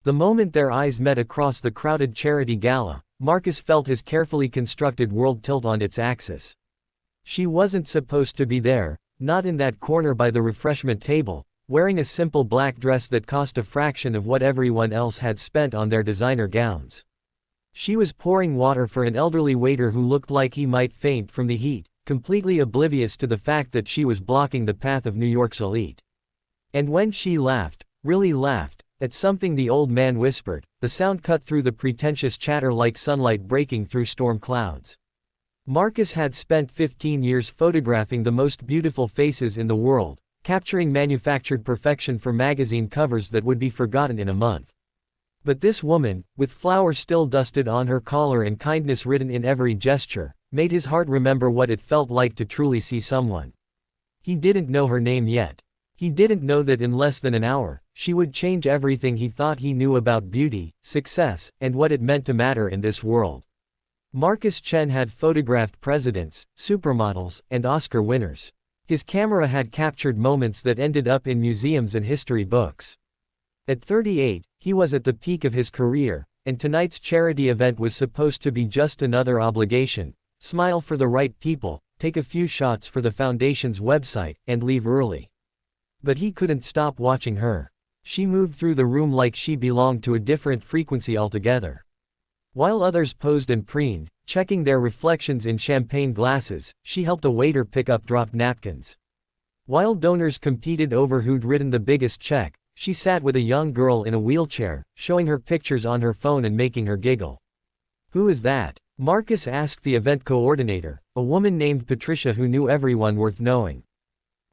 The moment their eyes met across the crowded charity gala, Marcus felt his carefully constructed world tilt on its axis. She wasn't supposed to be there, not in that corner by the refreshment table, wearing a simple black dress that cost a fraction of what everyone else had spent on their designer gowns. She was pouring water for an elderly waiter who looked like he might faint from the heat, completely oblivious to the fact that she was blocking the path of New York's elite. And when she laughed, really laughed, at something the old man whispered, the sound cut through the pretentious chatter like sunlight breaking through storm clouds. Marcus had spent 15 years photographing the most beautiful faces in the world, capturing manufactured perfection for magazine covers that would be forgotten in a month. But this woman, with flowers still dusted on her collar and kindness written in every gesture, made his heart remember what it felt like to truly see someone. He didn't know her name yet. He didn't know that in less than an hour, she would change everything he thought he knew about beauty, success, and what it meant to matter in this world. Marcus Chen had photographed presidents, supermodels, and Oscar winners. His camera had captured moments that ended up in museums and history books. At 38, he was at the peak of his career, and tonight's charity event was supposed to be just another obligation: smile for the right people, take a few shots for the foundation's website, and leave early. But he couldn't stop watching her. She moved through the room like she belonged to a different frequency altogether. While others posed and preened, checking their reflections in champagne glasses, she helped a waiter pick up dropped napkins. While donors competed over who'd written the biggest check, she sat with a young girl in a wheelchair, showing her pictures on her phone and making her giggle. "Who is that?" Marcus asked the event coordinator, a woman named Patricia who knew everyone worth knowing.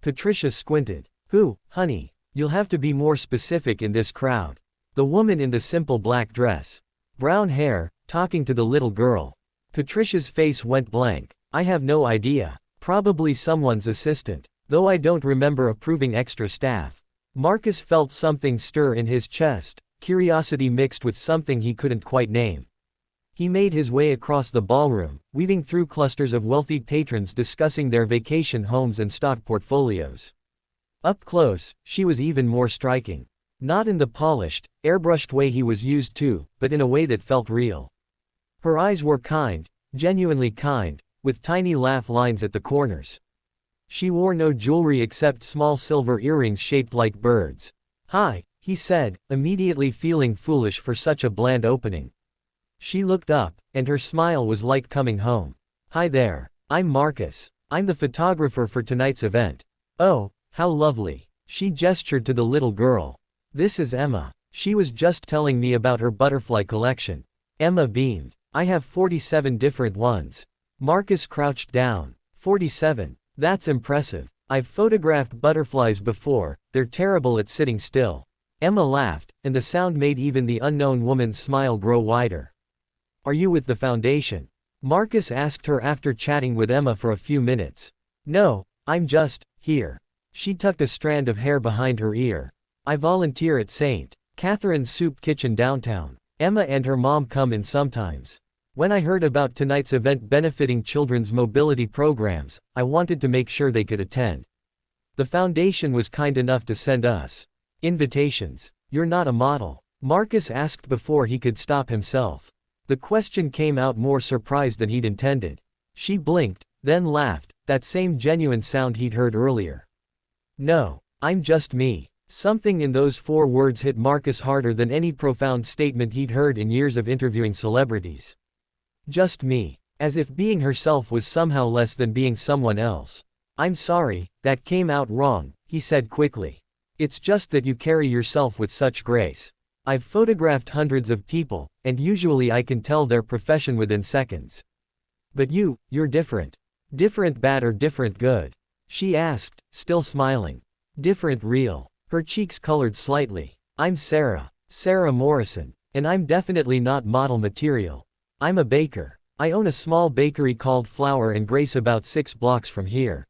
Patricia squinted. "Who, honey? You'll have to be more specific in this crowd." The woman in the simple black dress. Brown hair, talking to the little girl. Patricia's face went blank. "I have no idea. Probably someone's assistant, though I don't remember approving extra staff." Marcus felt something stir in his chest, curiosity mixed with something he couldn't quite name. He made his way across the ballroom, weaving through clusters of wealthy patrons discussing their vacation homes and stock portfolios. Up close, she was even more striking. Not in the polished, airbrushed way he was used to, but in a way that felt real. Her eyes were kind, genuinely kind, with tiny laugh lines at the corners. She wore no jewelry except small silver earrings shaped like birds. "Hi," he said, immediately feeling foolish for such a bland opening. She looked up, and her smile was like coming home. "Hi there. I'm Marcus. I'm the photographer for tonight's event." "Oh, how lovely." She gestured to the little girl. "This is Emma. She was just telling me about her butterfly collection." Emma beamed. "I have 47 different ones." Marcus crouched down. 47. That's impressive. I've photographed butterflies before, they're terrible at sitting still. Emma laughed, and the sound made even the unknown woman's smile grow wider. "Are you with the foundation?" Marcus asked her after chatting with Emma for a few minutes. "No, I'm just here." She tucked a strand of hair behind her ear. "I volunteer at St. Catherine's Soup Kitchen downtown. Emma and her mom come in sometimes. When I heard about tonight's event benefiting children's mobility programs, I wanted to make sure they could attend. The foundation was kind enough to send us invitations." "You're not a model?" Marcus asked before he could stop himself. The question came out more surprised than he'd intended. She blinked, then laughed, that same genuine sound he'd heard earlier. "No, I'm just me." Something in those 4 words hit Marcus harder than any profound statement he'd heard in years of interviewing celebrities. Just me. As if being herself was somehow less than being someone else. "I'm sorry, that came out wrong," he said quickly. "It's just that you carry yourself with such grace. I've photographed hundreds of people, and usually I can tell their profession within seconds. But you're different." "Different bad or different good?" she asked, still smiling. "Different real." Her cheeks colored slightly. "I'm Sarah Morrison. And I'm definitely not model material. I'm a baker. I own a small bakery called Flour and Grace about 6 blocks from here."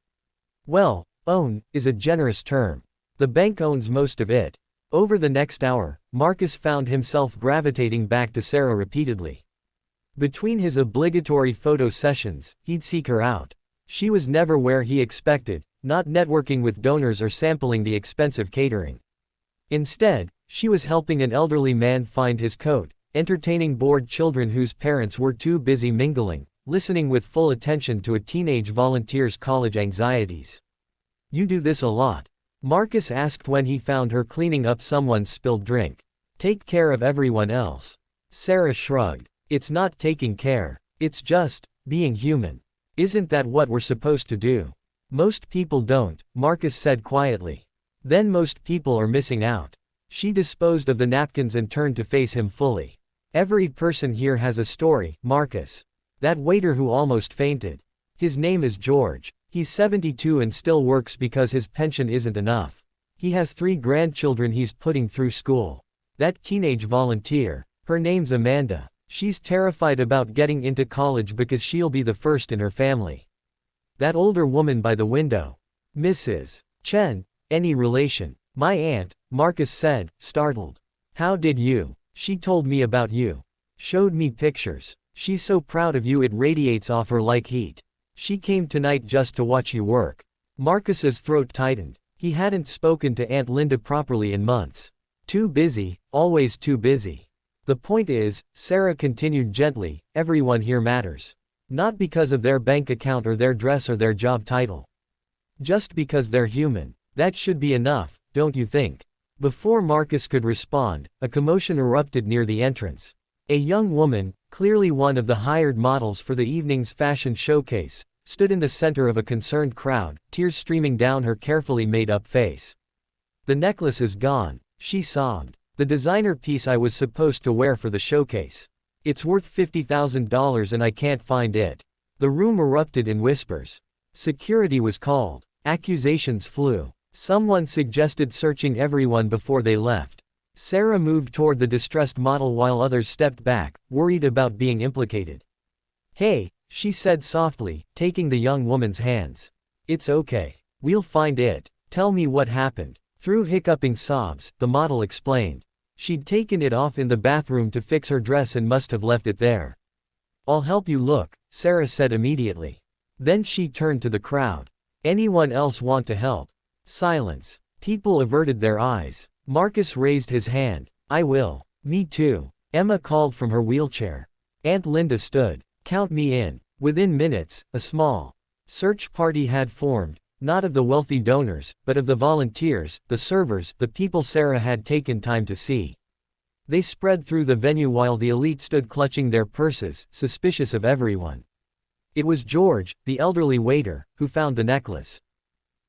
"Well, own is a generous term. The bank owns most of it." Over the next hour, Marcus found himself gravitating back to Sarah repeatedly. Between his obligatory photo sessions, he'd seek her out. She was never where he expected, not networking with donors or sampling the expensive catering. Instead, She was helping an elderly man find his coat, entertaining bored children whose parents were too busy mingling, listening with full attention to a teenage volunteer's college anxieties. "You do this a lot?" Marcus asked when he found her cleaning up someone's spilled drink. "Take care of everyone else." Sarah shrugged. "It's not taking care. It's just being human. Isn't that what we're supposed to do?" "Most people don't," Marcus said quietly. "Then most people are missing out." She disposed of the napkins and turned to face him fully. "Every person here has a story, Marcus. That waiter who almost fainted. His name is George. He's 72 and still works because his pension isn't enough. He has 3 grandchildren he's putting through school. That teenage volunteer, her name's Amanda. She's terrified about getting into college because she'll be the first in her family. That older woman by the window. Mrs. Chen, any relation?" "My aunt," Marcus said, startled. "How did you?" "She told me about you. Showed me pictures. She's so proud of you it radiates off her like heat. She came tonight just to watch you work." Marcus's throat tightened. He hadn't spoken to Aunt Linda properly in months. Too busy, always too busy. "The point is," Sarah continued gently, "everyone here matters. Not because of their bank account or their dress or their job title. Just because they're human. That should be enough, don't you think?" Before Marcus could respond, a commotion erupted near the entrance. A young woman, clearly one of the hired models for the evening's fashion showcase, stood in the center of a concerned crowd, tears streaming down her carefully made-up face. "The necklace is gone," she sobbed. "The designer piece I was supposed to wear for the showcase. It's worth $50,000 and I can't find it." The room erupted in whispers. Security was called. Accusations flew. Someone suggested searching everyone before they left. Sarah moved toward the distressed model while others stepped back, worried about being implicated. "Hey," she said softly, taking the young woman's hands. "It's okay. We'll find it. Tell me what happened." Through hiccuping sobs, the model explained. She'd taken it off in the bathroom to fix her dress and must have left it there. "I'll help you look," Sarah said immediately. Then she turned to the crowd. "Anyone else want to help?" Silence. People averted their eyes. Marcus raised his hand. "I will." "Me too." Emma called from her wheelchair. Aunt Linda stood. "Count me in." Within minutes, a small search party had formed, not of the wealthy donors, but of the volunteers, the servers, the people Sarah had taken time to see. They spread through the venue while the elite stood clutching their purses, suspicious of everyone. It was George, the elderly waiter, who found the necklace.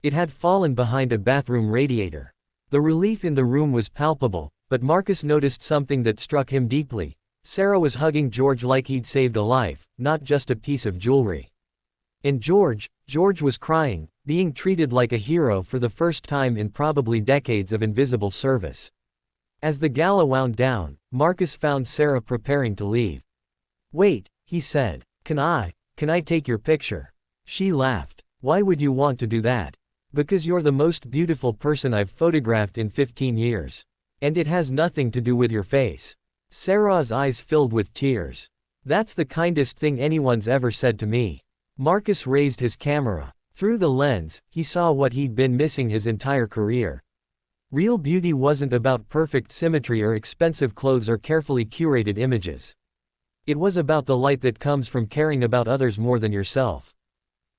It had fallen behind a bathroom radiator. The relief in the room was palpable, but Marcus noticed something that struck him deeply. Sarah was hugging George like he'd saved a life, not just a piece of jewelry. And George was crying, being treated like a hero for the first time in probably decades of invisible service. As the gala wound down, Marcus found Sarah preparing to leave. "Wait," he said. Can I take your picture?" She laughed. "Why would you want to do that?" "Because you're the most beautiful person I've photographed in 15 years. And it has nothing to do with your face." Sarah's eyes filled with tears. "That's the kindest thing anyone's ever said to me." Marcus raised his camera. Through the lens, he saw what he'd been missing his entire career. Real beauty wasn't about perfect symmetry or expensive clothes or carefully curated images. It was about the light that comes from caring about others more than yourself.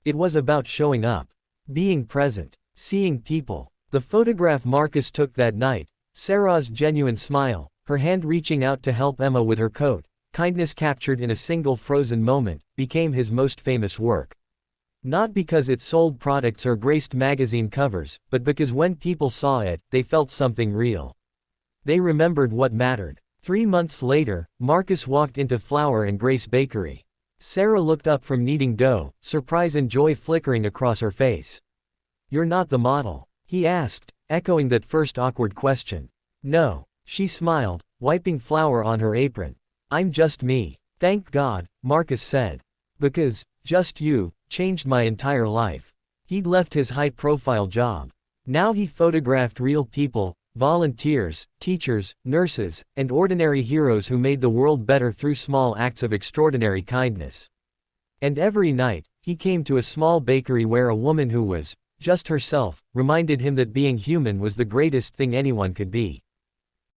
It was about showing up. Being present. Seeing people. The photograph Marcus took that night, Sarah's genuine smile, her hand reaching out to help Emma with her coat, kindness captured in a single frozen moment, became his most famous work. Not because it sold products or graced magazine covers, but because when people saw it, they felt something real. They remembered what mattered. 3 months later, Marcus walked into Flower and Grace Bakery. Sarah looked up from kneading dough, surprise and joy flickering across her face. "You're not the model?" he asked, echoing that first awkward question. "No," she smiled, wiping flour on her apron. "I'm just me." "Thank God," Marcus said. "Because, just you, changed my entire life." He'd left his high-profile job. Now he photographed real people, volunteers, teachers, nurses, and ordinary heroes who made the world better through small acts of extraordinary kindness. And every night, he came to a small bakery where a woman who was just herself reminded him that being human was the greatest thing anyone could be.